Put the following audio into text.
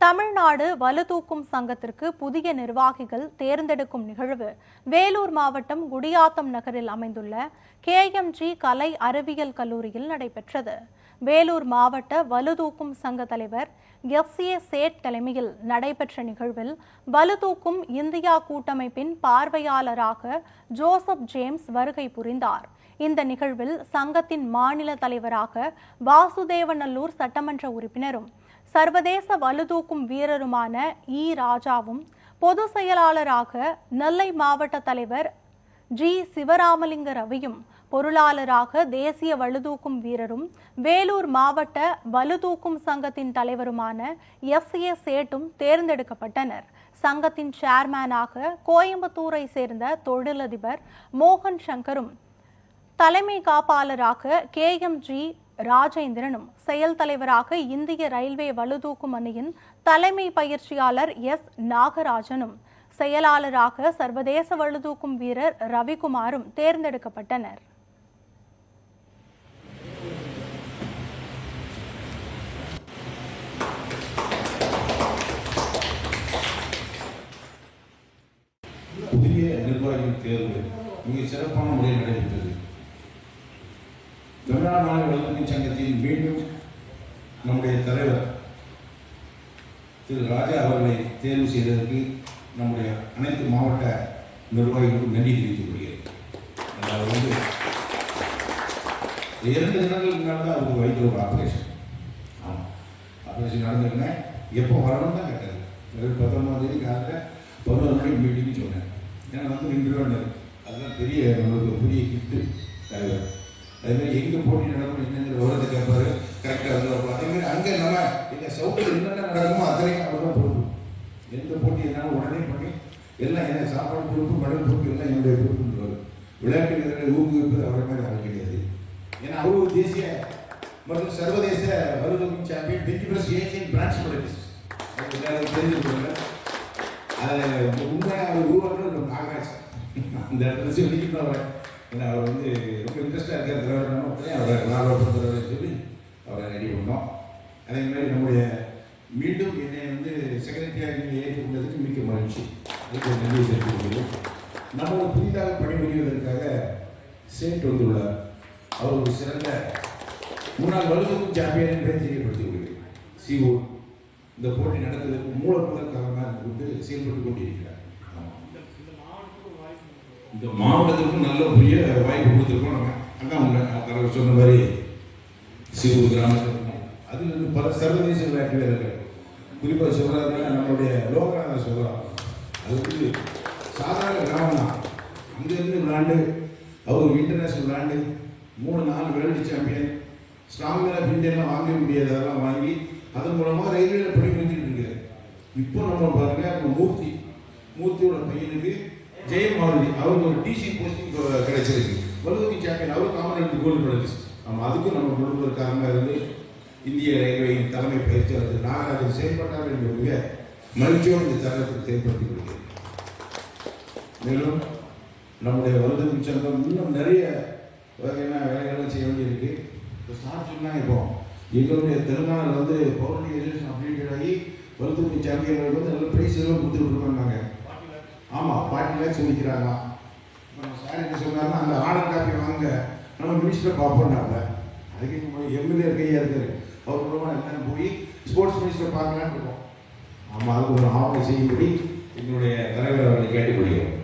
தமிழ்நாடு வலுதூக்கும் சங்கத்திற்கு புதிய நிர்வாகிகள் தேர்ந்தெடுக்கும் நிகழ்வு வேலூர் மாவட்டம் குடியாத்தம் நகரில் அமைந்துள்ள KMG கலை அறிவியல் கல்லூரியில் நடைபெற்றது. வேலூர் மாவட்ட வலுதூக்கும் சங்க தலைவர் SA சேட் தலைமையில் நடைபெற்ற நிகழ்வில் வலுதூக்கும் இந்தியா கூட்டமைப்பின் பார்வையாளராக ஜோசப் ஜேம்ஸ் வருகை புரிந்தார். இந்த நிகழ்வில் சங்கத்தின் மாநில தலைவராக வாசுதேவநல்லூர் சட்டமன்ற உறுப்பினரும் சர்வதேச வலுதூக்கும் வீரருமான ராஜாவும், பொதுச் செயலாளராக நெல்லை மாவட்ட தலைவர் சிவராமலிங்க ரவியும், பொருளாளராக தேசிய வலுதூக்கும் வீரரும் வேலூர் மாவட்ட வலுதூக்கும் சங்கத்தின் தலைவருமான SA சேட்டும் தேர்ந்தெடுக்கப்பட்டனர். சங்கத்தின் சேர்மேனாக கோயம்புத்தூரை சேர்ந்த தொழிலதிபர் மோகன் சங்கரும், தலைமை காப்பாளராக KMG ராஜேந்திரனும், செயல் தலைவராக இந்திய ரயில்வே வலுதூக்கும் அணியின் தலைமை பயிற்சியாளர் நாகராஜனும், செயலாளராக சர்வதேச வலுதூக்கும் வீரர் ரவிக்குமாரும் தேர்ந்தெடுக்கப்பட்டனர். புதிய நிர்வாகிகள் தேர்வு மிக சிறப்பான முறையில் நடைபெற்றது. தமிழ்நாடு மாநில வலுதூக்கும் சங்கத்தின் மீண்டும் நம்முடைய தலைவர் திரு ராஜா அவர்களை தேர்வு செய்ததற்கு நம்முடைய அனைத்து மாவட்ட நிர்வாகிகளுக்கும் நன்றி தெரிவித்துக் கொள்கிறேன். அவர் 2 தினங்களுக்கு முன்னால் தான் அவருக்கு வயிற்று ஒரு ஆப்ரேஷன். ஆப்ரேஷன் நடந்திருங்க. எப்போ வரணும் தான் கேட்டார். 19ஆம் தேதி காலையில் 11 மணிக்கு மீட்டிங்னு சொன்னேன். ஏன்னா 2 ரூபா அதுதான் பெரிய நம்மளுக்கு பெரிய கிஃப்ட்டு தலைவர். அதுமாதிரி எங்கே போட்டி நடக்கும் என்னங்கிற விவரத்தை கேட்பாரு. கரெக்டாக வந்து அதேமாதிரி அங்கே நம்ம எங்கள் சவுத்தில் என்னென்ன நடக்குமோ அத்தனையும் அவர் தான் பொறுப்பு. எந்த போட்டி என்னாலும் உடனே பண்ணி எல்லாம் என்ன சாப்பாடு பொறுப்பு, மடல் பொறுப்பு எல்லாம் என்னுடைய பொறுப்புன்றார். விளையாட்டு வீரர்களை ஊக்குவிப்பது அவரை மாதிரி ஆள் கிடையாது. ஏன்னா அவரு தேசிய மற்றும் சர்வதேச வலுதூக்கும் சாம்பியன், 20+ ஏசியன் பிரான்ச் மெடலிஸ்ட். அது எல்லாரும் தெரிஞ்சுக்கொள்ள. அதில் உண்மையாக அவர் உருவாக்குறது நாகராஜ். அந்த இடத்துல சொல்லிக்கிட்டு அவரை ஏன்னா அவர் ரொம்ப இன்ட்ரெஸ்டாக இருக்கிற தலைவர் அவரை லாபப்படுத்துறவரை சொல்லி அவரை ரெடி பண்ணோம். அதே மாதிரி நம்முடைய மீண்டும் என்னை செக்ரட்டரியாக நீங்கள் ஏற்றுக்கொண்டதுக்கு மிக்க மகிழ்ச்சி. அதுக்கு நன்றி தெரிவித்துள்ளோம். நம்மளோட புதிதாக பணிபுரிவதற்காக சேட் வந்துள்ளார். அவர் ஒரு சிறந்த முன்னாள் வலுதூக்கும் சாம்பியன் என்பதை தெரியப்படுத்தி கொள்கிறேன். CO இந்த போட்டி நடத்துவதற்கு முதல் காரணமாக கொண்டு செயல்பட்டு கொண்டிருக்கிறார். இந்த மாவட்டத்திற்கும் நல்ல பெரிய வாய்ப்பு கொடுத்துருக்கோம். நம்ம அதான் உங்க தலைவர் சொன்ன மாதிரி சிவூர் கிராமத்தில் அதில் பல சர்வதேச விளையாட்டு வீரர்கள், குறிப்பாக சொல்கிறாங்க நம்மளுடைய லோகநாதன் சொல்கிறார். அது சாதாரண கிராமம் தான். அங்கேருந்து விளையாண்டு அவர் இன்டர்நேஷ்னல் விளையாண்டு 3-4 வேர்ல்டு சாம்பியன், ஸ்ட்ராங் ஆஃப் இந்தியெல்லாம் வாங்க முடியாததெல்லாம் வாங்கி அதன் மூலமாக ரயில்வேல பணிபுரிஞ்சுட்டு இருக்காரு. இப்போ நம்ம பாருங்க மூர்த்தியோட பையனுக்கு ஜெயமாவதி அவருக்கு ஒரு TC போஸ்டிங் கிடைச்சிருக்கு. வலுதூக்கும் சாம்பியன் அவர் காமன்வெல்த் கோல்டு மெடலிஸ்ட். அதுக்கும் நம்ம கொடுப்பது காரணமாக இருந்து இந்திய ரயில்வேயின் தலைமை பயிற்சியாளர் நாகராஜன் செயல்பட்டார் என்ற மிக மகிழ்ச்சியோடு இந்த தருணத்தில் செயல்படுத்தி கொடுக்கிறேன். மேலும் நம்முடைய வலுதூக்கும் சங்கம் இன்னும் நிறைய வகையான வேலைகள்லாம் செய்ய வேண்டியிருக்கு. இப்போ சார் சொன்னாங்க, இப்போ எங்களுடைய தெலுங்கானாவில் பவுர்ணமி எஜுகேஷன் அப்டேட்டட் ஆகி வலுதூக்கும் சாம்பியன்களுக்கு நல்ல ப்ரைஸ் எல்லாம் கொடுத்துருக்காங்க. ஆமாம், 40 lakhs சொல்லிக்கிறாங்க. இப்போ நம்ம சார் என்ன சொன்னார்னா, அந்த ஆர்டர் காப்பி வாங்க நம்ம மினிஸ்டரை பார்ப்போம்னாங்க. அதுக்கு MLA கையாக இருக்காரு. அவர் மூலமாக என்னென்னு போய் ஸ்போர்ட்ஸ் மினிஸ்டரை பார்க்கலான்னு இருக்கோம். ஆமாம், அதுக்கு ஒரு ஆவணம் செய்யும்படி எங்களுடைய தலைவர் அவர்களை கேட்டுக்கொள்கிறோம்.